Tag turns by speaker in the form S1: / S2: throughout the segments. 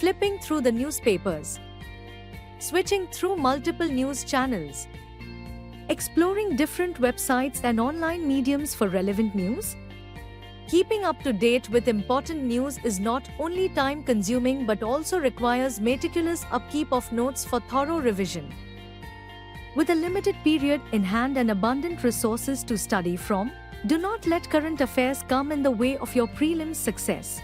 S1: flipping through the newspapers, switching through multiple news channels, exploring different websites and online mediums for relevant news? Keeping up to date with important news is not only time-consuming but also requires meticulous upkeep of notes for thorough revision. With a limited period in hand and abundant resources to study from, do not let current affairs come in the way of your prelims success.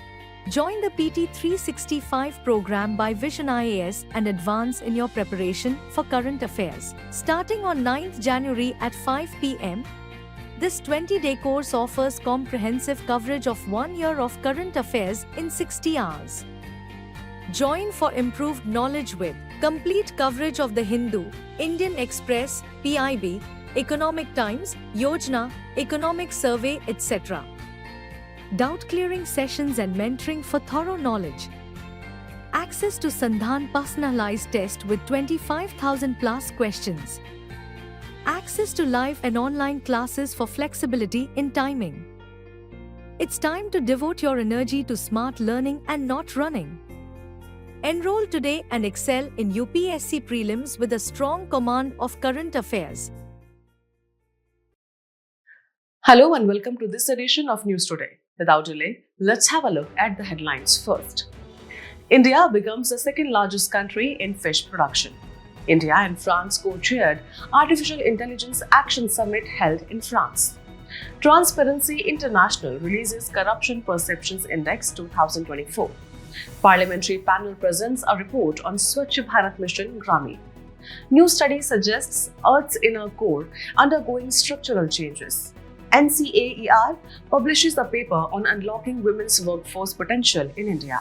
S1: Join the PT 365 program by Vision IAS and advance in your preparation for current affairs. Starting on 9th January at 5 p.m., this 20-day course offers comprehensive coverage of 1 year of current affairs in 60 hours. Join for improved knowledge with complete coverage of The Hindu, Indian Express, PIB, Economic Times, Yojana, Economic Survey, etc. Doubt-clearing sessions and mentoring for thorough knowledge. Access to Sandhan personalized test with 25,000 plus questions. Access to live and online classes for flexibility in timing. It's time to devote your energy to smart learning and not running. Enroll today and excel in UPSC prelims with a strong command of current affairs.
S2: Hello and welcome to this edition of News Today. Without delay, let's have a look at the headlines first. India becomes the second largest country in fish production. India and France co-chaired Artificial Intelligence Action Summit held in France. Transparency International releases Corruption Perceptions Index 2024. Parliamentary panel presents a report on Swachh Bharat Mission Gramin. New study suggests Earth's inner core undergoing structural changes. NCAER publishes a paper on unlocking women's workforce potential in India.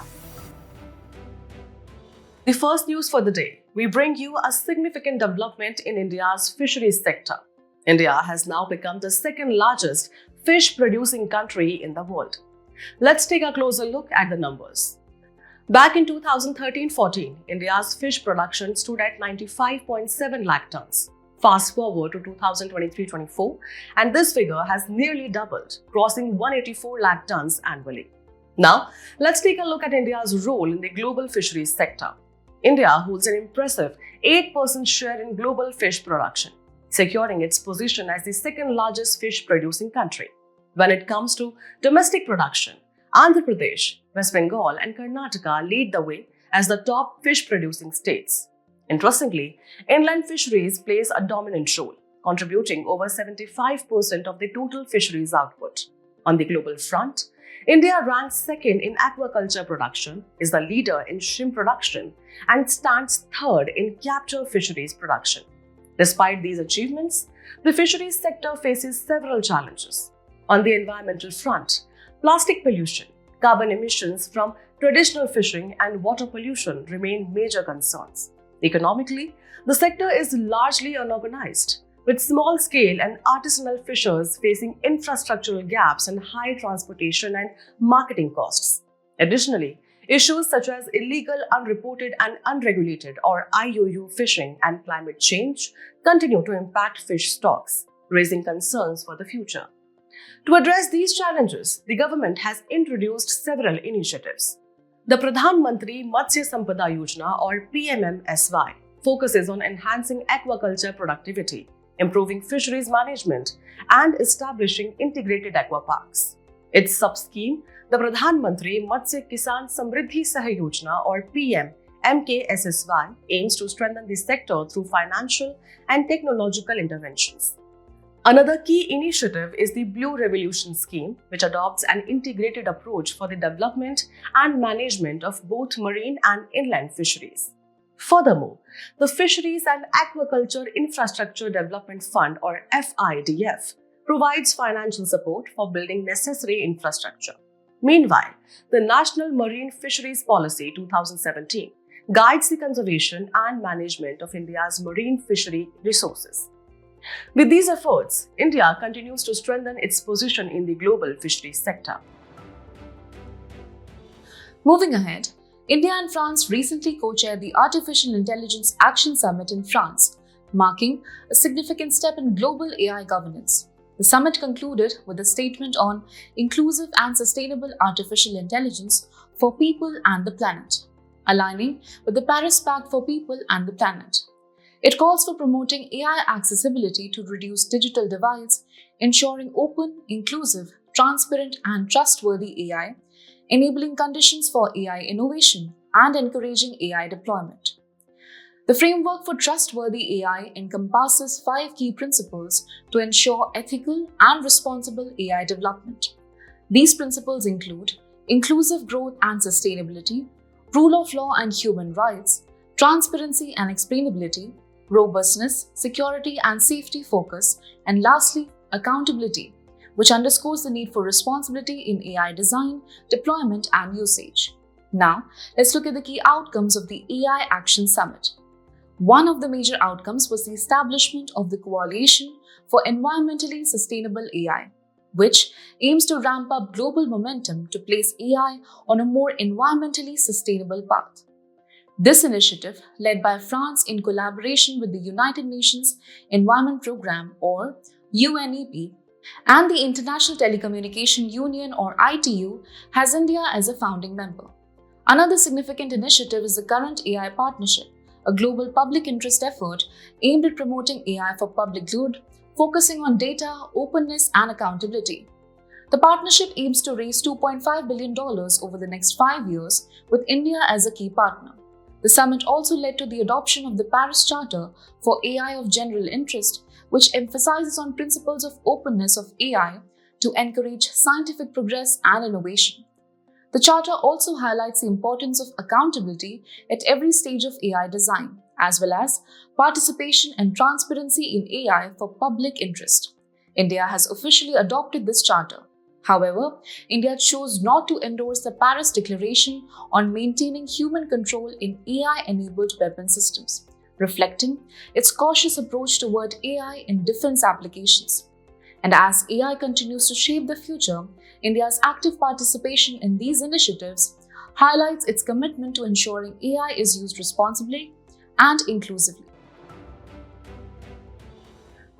S2: The first news for the day, we bring you a significant development in India's fisheries sector. India has now become the second largest fish-producing country in the world. Let's take a closer look at the numbers. Back in 2013-14, India's fish production stood at 95.7 lakh tons. Fast forward to 2023-24, and this figure has nearly doubled, crossing 184 lakh tons annually. Now, let's take a look at India's role in the global fisheries sector. India holds an impressive 8% share in global fish production, securing its position as the second largest fish-producing country. When it comes to domestic production, Andhra Pradesh, West Bengal and Karnataka lead the way as the top fish-producing states. Interestingly, inland fisheries plays a dominant role, contributing over 75% of the total fisheries output. On the global front, India ranks second in aquaculture production, is the leader in shrimp production, and stands third in capture fisheries production. Despite these achievements, the fisheries sector faces several challenges. On the environmental front, plastic pollution, carbon emissions from traditional fishing, and water pollution remain major concerns. Economically, the sector is largely unorganized, with small-scale and artisanal fishers facing infrastructural gaps and high transportation and marketing costs. Additionally, issues such as illegal, unreported and unregulated or IUU fishing and climate change continue to impact fish stocks, raising concerns for the future. To address these challenges, the government has introduced several initiatives. The Pradhan Mantri Matsya Sampada Yojana or PMMSY focuses on enhancing aquaculture productivity, improving fisheries management, and establishing integrated aquaparks. Its sub-scheme, the Pradhan Mantri Matsya Kisan Samriddhi Sahay Yojana or PMMKSSY, aims to strengthen the sector through financial and technological interventions. Another key initiative is the Blue Revolution Scheme, which adopts an integrated approach for the development and management of both marine and inland fisheries. Furthermore, the Fisheries and Aquaculture Infrastructure Development Fund or FIDF provides financial support for building necessary infrastructure. Meanwhile, the National Marine Fisheries Policy 2017 guides the conservation and management of India's marine fishery resources. With these efforts, India continues to strengthen its position in the global fisheries sector.
S3: Moving ahead, India and France recently co-chaired the Artificial Intelligence Action Summit in France, marking a significant step in global AI governance. The summit concluded with a statement on inclusive and sustainable artificial intelligence for people and the planet. aligning with the Paris Pact for People and the Planet. It calls for promoting AI accessibility to reduce digital divides, ensuring open, inclusive, transparent, and trustworthy AI, enabling conditions for AI innovation, and encouraging AI deployment. The framework for trustworthy AI encompasses 5 key principles to ensure ethical and responsible AI development. These principles include inclusive growth and sustainability, rule of law and human rights, transparency and explainability, robustness, security and safety focus, and lastly, accountability, which underscores the need for responsibility in AI design, deployment, and usage. Now, let's look at the key outcomes of the AI Action Summit. One of the major outcomes was the establishment of the Coalition for Environmentally Sustainable AI, which aims to ramp up global momentum to place AI on a more environmentally sustainable path. This initiative, led by France in collaboration with the United Nations Environment Programme or UNEP and the International Telecommunication Union or ITU, has India as a founding member. Another significant initiative is the Current AI Partnership, a global public interest effort aimed at promoting AI for public good, focusing on data, openness, and accountability. The partnership aims to raise $2.5 billion over the next 5 years, with India as a key partner. The summit also led to the adoption of the Paris Charter for AI of General Interest, which emphasizes on principles of openness of AI to encourage scientific progress and innovation. The Charter also highlights the importance of accountability at every stage of AI design, as well as participation and transparency in AI for public interest. India has officially adopted this charter. However, India chose not to endorse the Paris Declaration on maintaining human control in AI-enabled weapon systems, reflecting its cautious approach toward AI in defense applications. And as AI continues to shape the future, India's active participation in these initiatives highlights its commitment to ensuring AI is used responsibly and inclusively.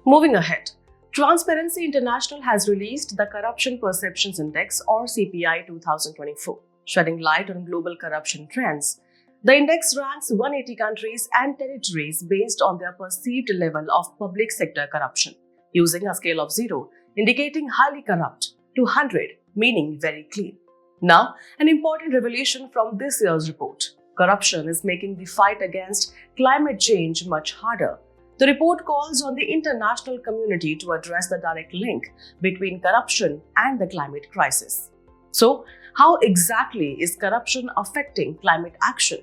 S2: Moving ahead, Transparency International has released the Corruption Perceptions Index or CPI 2024, shedding light on global corruption trends. The index ranks 180 countries and territories based on their perceived level of public sector corruption, using a scale of 0, indicating highly corrupt, to 100, meaning very clean. Now, an important revelation from this year's report. Corruption is making the fight against climate change much harder. The report calls on the international community to address the direct link between corruption and the climate crisis. So, how exactly is corruption affecting climate action?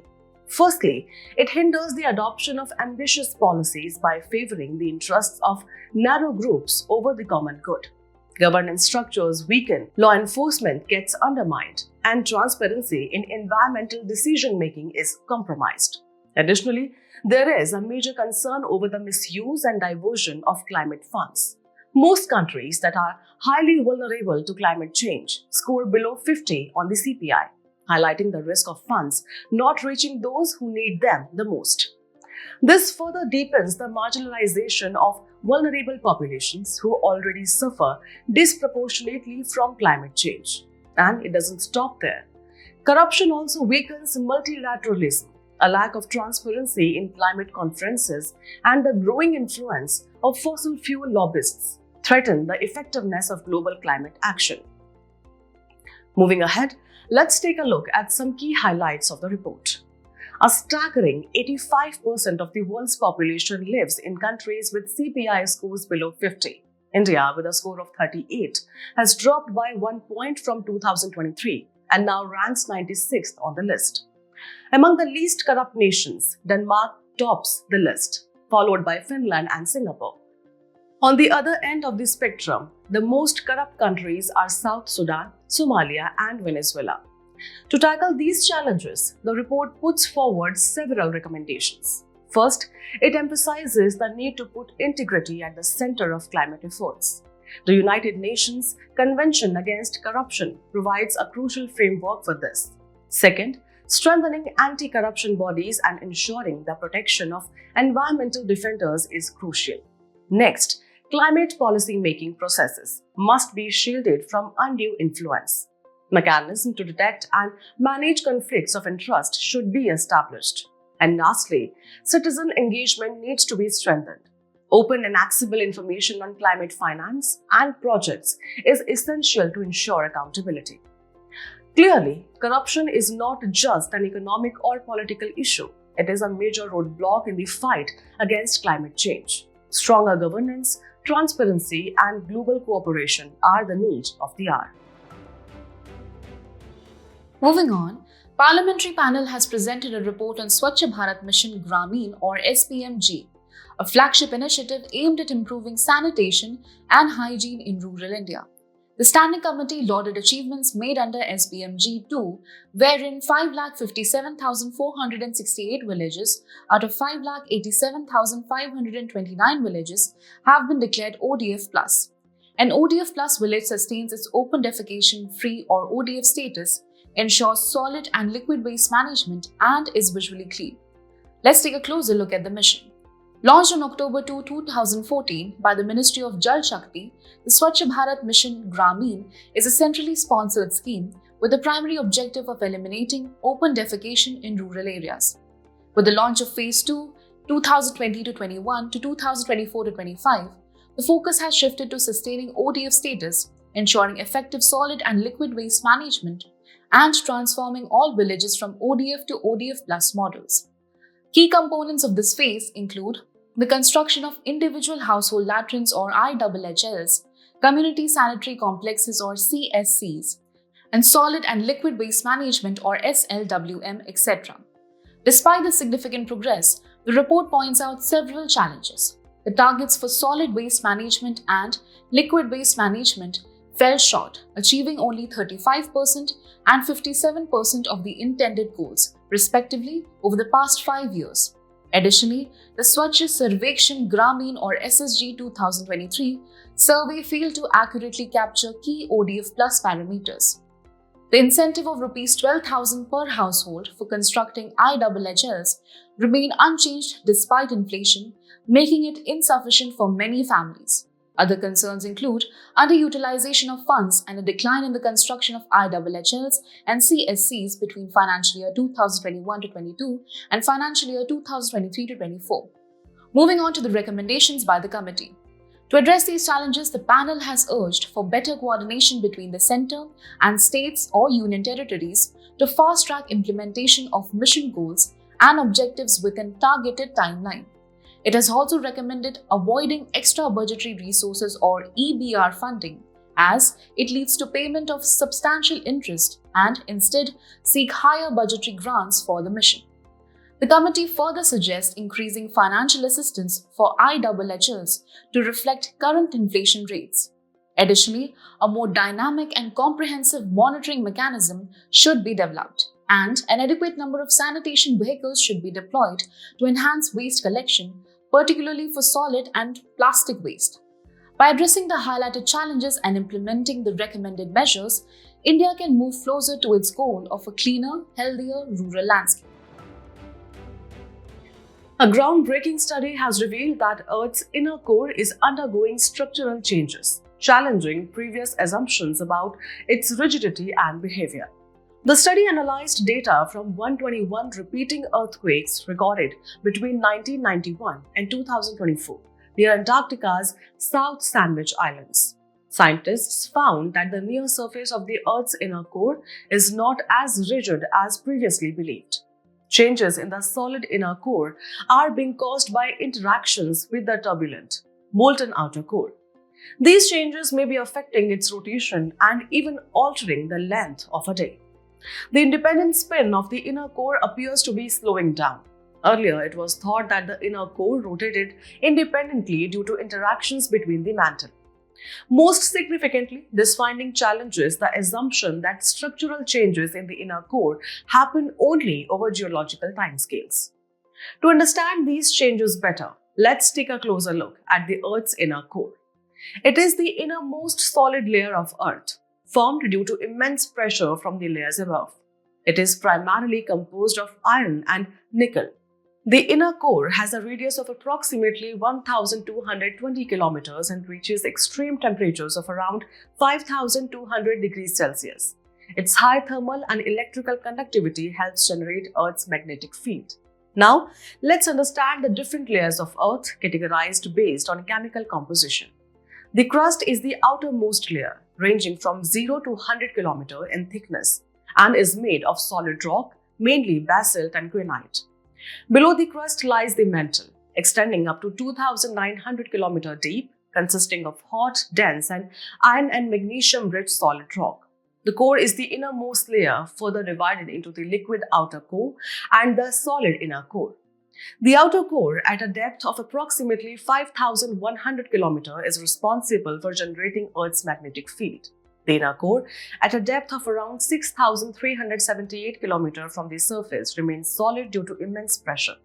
S2: Firstly, it hinders the adoption of ambitious policies by favoring the interests of narrow groups over the common good. Governance structures weaken, law enforcement gets undermined, and transparency in environmental decision-making is compromised. Additionally, there is a major concern over the misuse and diversion of climate funds. Most countries that are highly vulnerable to climate change score below 50 on the CPI, highlighting the risk of funds not reaching those who need them the most. This further deepens the marginalization of vulnerable populations who already suffer disproportionately from climate change. And it doesn't stop there. Corruption also weakens multilateralism. A lack of transparency in climate conferences and the growing influence of fossil fuel lobbyists threaten the effectiveness of global climate action. Moving ahead, let's take a look at some key highlights of the report. A staggering 85% of the world's population lives in countries with CPI scores below 50. India, with a score of 38, has dropped by 1 point from 2023 and now ranks 96th on the list. Among the least corrupt nations, Denmark tops the list, followed by Finland and Singapore. On the other end of the spectrum, the most corrupt countries are South Sudan, Somalia, and Venezuela. To tackle these challenges, the report puts forward several recommendations. First, it emphasizes the need to put integrity at the center of climate efforts. The United Nations Convention Against Corruption provides a crucial framework for this. Second, strengthening anti-corruption bodies and ensuring the protection of environmental defenders is crucial. Next, climate policy making processes must be shielded from undue influence. Mechanisms to detect and manage conflicts of interest should be established. And lastly, citizen engagement needs to be strengthened. Open and accessible information on climate finance and projects is essential to ensure accountability. Clearly, corruption is not just an economic or political issue. It is a major roadblock in the fight against climate change. Stronger governance, transparency, and global cooperation are the need of the hour.
S3: Moving on, Parliamentary panel has presented a report on Swachh Bharat Mission Grameen or SPMG, a flagship initiative aimed at improving sanitation and hygiene in rural India. The Standing Committee lauded achievements made under SPMG-2, wherein 5,57,468 villages out of 5,87,529 villages have been declared ODF+. An ODF+ village sustains its open defecation-free or ODF status, ensures solid and liquid waste management, and is visually clean. Let's take a closer look at the mission. Launched on October 2, 2014 by the Ministry of Jal Shakti, the Swachh Bharat Mission Grameen is a centrally sponsored scheme with the primary objective of eliminating open defecation in rural areas. With the launch of Phase 2, 2020-21 to 2024-25, the focus has shifted to sustaining ODF status, ensuring effective solid and liquid waste management, and transforming all villages from ODF to ODF+ models. Key components of this phase include the construction of individual household latrines or IHHLs, community sanitary complexes or CSCs, and solid and liquid waste management or SLWM, etc. Despite the significant progress, the report points out several challenges. The targets for solid waste management and liquid waste management fell short, achieving only 35% and 57% of the intended goals, respectively, over the past 5 years. Additionally, the Swachh Sarvekshan Grameen or SSG 2023 survey failed to accurately capture key ODF+ parameters. The incentive of Rs 12,000 per household for constructing IHHLs remained unchanged despite inflation, making it insufficient for many families. Other concerns include underutilization of funds and a decline in the construction of IHHLs and CSCs between financial year 2021-22 and financial year 2023-24. Moving on to the recommendations by the committee. To address these challenges, the panel has urged for better coordination between the centre and states or union territories to fast-track implementation of mission goals and objectives within targeted timeline. It has also recommended avoiding extra budgetary resources or EBR funding, as it leads to payment of substantial interest, and instead seek higher budgetary grants for the mission. The committee further suggests increasing financial assistance for IHHLs to reflect current inflation rates. Additionally, a more dynamic and comprehensive monitoring mechanism should be developed, and an adequate number of sanitation vehicles should be deployed to enhance waste collection, particularly for solid and plastic waste. By addressing the highlighted challenges and implementing the recommended measures, India can move closer to its goal of a cleaner, healthier rural landscape.
S2: A groundbreaking study has revealed that Earth's inner core is undergoing structural changes, challenging previous assumptions about its rigidity and behavior. The study analyzed data from 121 repeating earthquakes recorded between 1991 and 2024 near Antarctica's South Sandwich Islands. Scientists found that the near surface of the Earth's inner core is not as rigid as previously believed. Changes in the solid inner core are being caused by interactions with the turbulent, molten outer core. These changes may be affecting its rotation and even altering the length of a day. The independent spin of the inner core appears to be slowing down. Earlier, it was thought that the inner core rotated independently due to interactions between the mantle. Most significantly, this finding challenges the assumption that structural changes in the inner core happen only over geological timescales. To understand these changes better, let's take a closer look at the Earth's inner core. It is the innermost solid layer of Earth, formed due to immense pressure from the layers above. It is primarily composed of iron and nickel. The inner core has a radius of approximately 1,220 kilometers and reaches extreme temperatures of around 5,200 degrees Celsius. Its high thermal and electrical conductivity helps generate Earth's magnetic field. Now, let's understand the different layers of Earth categorized based on chemical composition. The crust is the outermost layer, ranging from 0 to 100 km in thickness, and is made of solid rock, mainly basalt and granite. Below the crust lies the mantle, extending up to 2,900 km deep, consisting of hot, dense, and iron and magnesium-rich solid rock. The core is the innermost layer, further divided into the liquid outer core and the solid inner core. The outer core, at a depth of approximately 5,100 km, is responsible for generating Earth's magnetic field. The inner core, at a depth of around 6,378 km from the surface, remains solid due to immense pressure.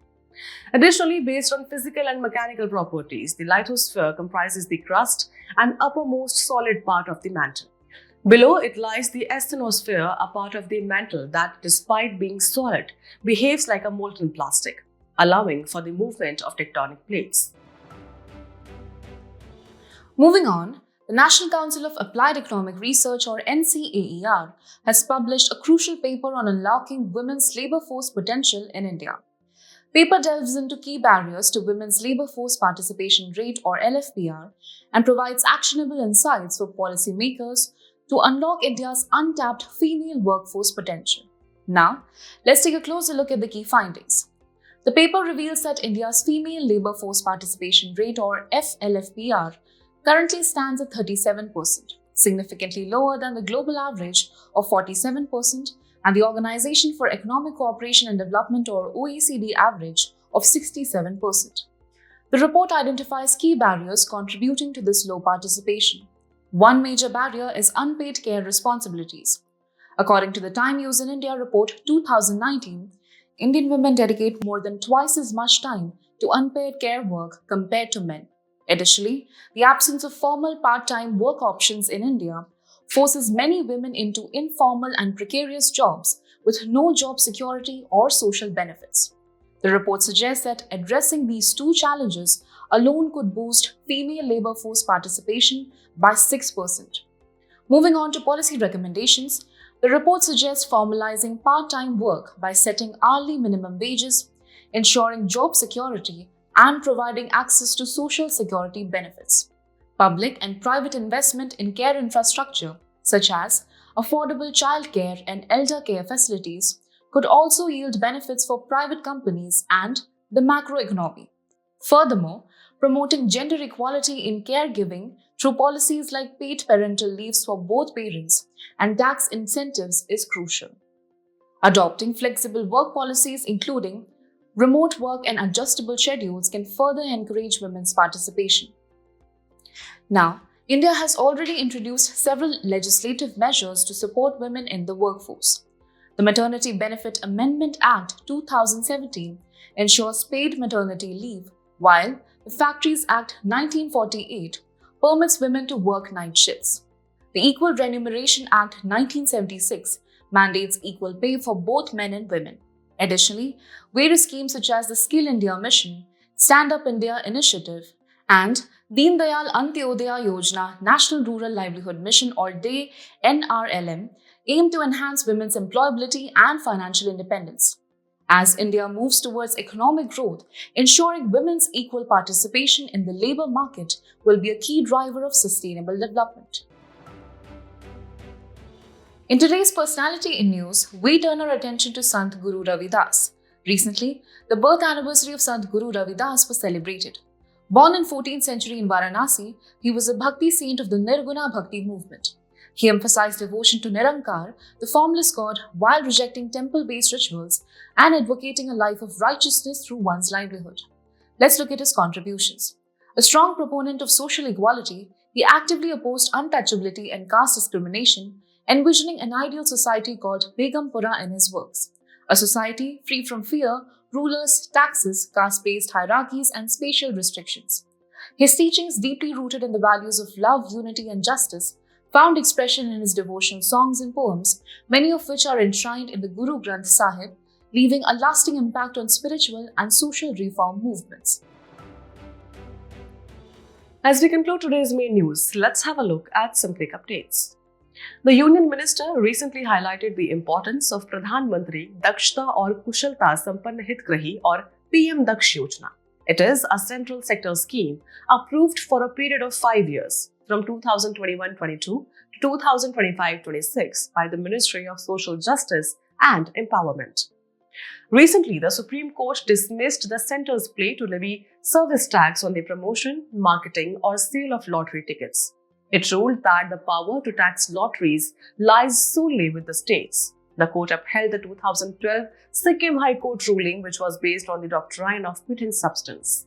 S2: Additionally, based on physical and mechanical properties, the lithosphere comprises the crust and uppermost solid part of the mantle. Below it lies the asthenosphere, a part of the mantle that, despite being solid, behaves like a molten plastic, allowing for the movement of tectonic plates.
S3: Moving on, the National Council of Applied Economic Research, or NCAER, has published a crucial paper on unlocking women's labor force potential in India. Paper delves into key barriers to women's labor force participation rate, or LFPR, and provides actionable insights for policymakers to unlock India's untapped female workforce potential. Now, let's take a closer look at the key findings. The paper reveals that India's female labor force participation rate, or FLFPR, currently stands at 37%, significantly lower than the global average of 47% and the Organization for Economic Cooperation and Development, or OECD, average of 67%. The report identifies key barriers contributing to this low participation. One major barrier is unpaid care responsibilities. According to the Time Use in India report 2019, Indian women dedicate more than twice as much time to unpaid care work compared to men. Additionally, the absence of formal part-time work options in India forces many women into informal and precarious jobs with no job security or social benefits. The report suggests that addressing these two challenges alone could boost female labor force participation by 6%. Moving on to policy recommendations, the report suggests formalizing part-time work by setting hourly minimum wages, ensuring job security, and providing access to social security benefits. Public and private investment in care infrastructure, such as affordable childcare and elder care facilities, could also yield benefits for private companies and the macroeconomy. Furthermore, promoting gender equality in caregiving through policies like paid parental leaves for both parents and tax incentives is crucial. Adopting flexible work policies, including remote work and adjustable schedules, can further encourage women's participation. Now, India has already introduced several legislative measures to support women in the workforce. The Maternity Benefit Amendment Act 2017 ensures paid maternity leave, while the Factories Act 1948 permits women to work night shifts. The Equal Remuneration Act 1976 mandates equal pay for both men and women. Additionally, various schemes such as the Skill India Mission, Stand Up India Initiative, and Deen Dayal Antyodaya Yojana National Rural Livelihood Mission, or DAY NRLM, aim to enhance women's employability and financial independence. As India moves towards economic growth, ensuring women's equal participation in the labor market will be a key driver of sustainable development. In today's Personality in News, we turn our attention to Sant Guru Ravidas. Recently, the birth anniversary of Sant Guru Ravidas was celebrated. Born in 14th century in Varanasi, he was a Bhakti saint of the Nirguna Bhakti movement. He emphasized devotion to Nirankar, the formless God, while rejecting temple-based rituals and advocating a life of righteousness through one's livelihood. Let's look at his contributions. A strong proponent of social equality, he actively opposed untouchability and caste discrimination, envisioning an ideal society called Begumpura in his works. A society free from fear, rulers, taxes, caste-based hierarchies, and spatial restrictions. His teachings, deeply rooted in the values of love, unity, and justice, found expression in his devotional songs and poems, many of which are enshrined in the Guru Granth Sahib, leaving a lasting impact on spiritual and social reform movements.
S2: As we conclude today's main news, let's have a look at some quick updates. The Union Minister recently highlighted the importance of Pradhan Mantri Dakshta aur Kushalta Sampann Hitgrahi or PM Daksh Yojana. It is a central sector scheme approved for a period of 5 years from 2021-22 to 2025-26 by the Ministry of Social Justice and Empowerment. Recently, the Supreme Court dismissed the centre's play to levy service tax on the promotion, marketing, or sale of lottery tickets. It ruled that the power to tax lotteries lies solely with the states. The court upheld the 2012 Sikkim High Court ruling, which was based on the doctrine of fit substance.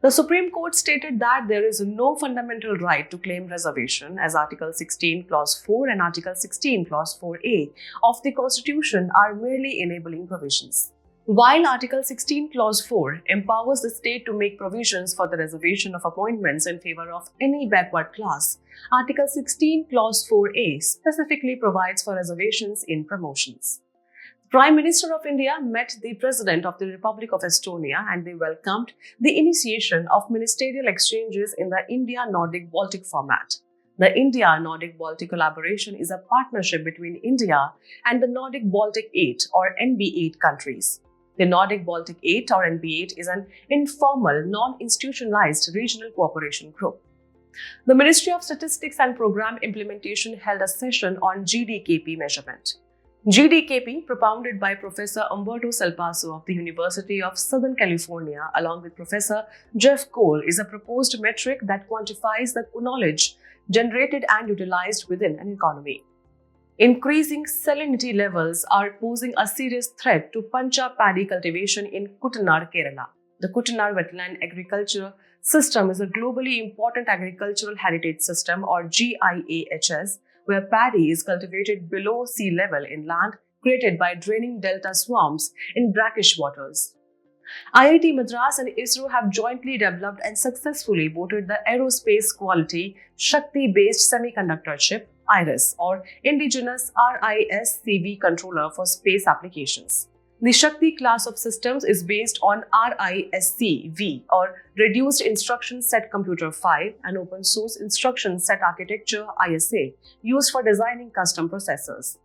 S2: The Supreme Court stated that there is no fundamental right to claim reservation, as Article 16 Clause 4 and Article 16 Clause 4A of the Constitution are merely enabling provisions. While Article 16 Clause 4 empowers the state to make provisions for the reservation of appointments in favor of any backward class, Article 16 Clause 4A specifically provides for reservations in promotions. The Prime Minister of India met the President of the Republic of Estonia and they welcomed the initiation of ministerial exchanges in the India-Nordic-Baltic format. The India-Nordic-Baltic collaboration is a partnership between India and the Nordic-Baltic 8 or NB8 countries. The Nordic-Baltic 8 or NB8 is an informal, non-institutionalized regional cooperation group. The Ministry of Statistics and Program Implementation held a session on GDKP measurement. GDKP, propounded by Professor Umberto Salpaso of the University of Southern California along with Professor Jeff Cole, is a proposed metric that quantifies the knowledge generated and utilized within an economy. Increasing salinity levels are posing a serious threat to pancha paddy cultivation in Kuttanad, Kerala. The Kuttanad Wetland Agriculture System is a globally important agricultural heritage system or GIAHS, where paddy is cultivated below sea level in land created by draining delta swamps in brackish waters. IIT Madras and ISRO have jointly developed and successfully voted the aerospace quality Shakti-based semiconductor chip IRIS or indigenous RISC-V controller for space applications. The Shakti class of systems is based on RISC-V or Reduced Instruction Set Computer 5, an open source instruction set architecture ISA used for designing custom processors.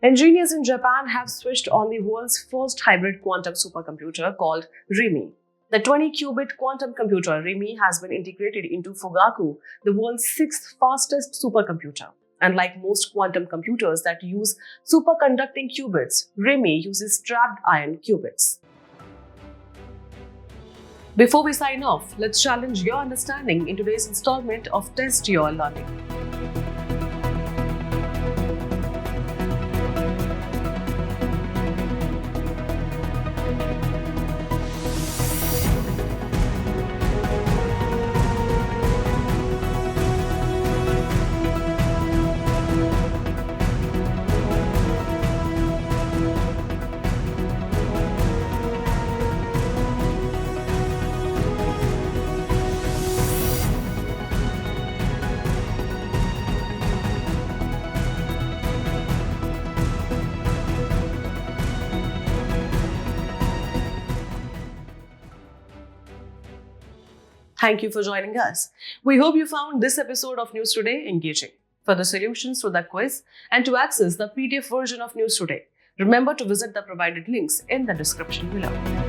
S2: Engineers in Japan have switched on the world's first hybrid quantum supercomputer called RIMI. The 20-qubit quantum computer RIMI has been integrated into Fugaku, the world's 6th fastest supercomputer. Unlike most quantum computers that use superconducting qubits, RIMI uses trapped ion qubits. Before we sign off, let's challenge your understanding in today's installment of Test Your Learning. Thank you for joining us. We hope you found this episode of News Today engaging. For the solutions to the quiz and to access the PDF version of News Today, remember to visit the provided links in the description below.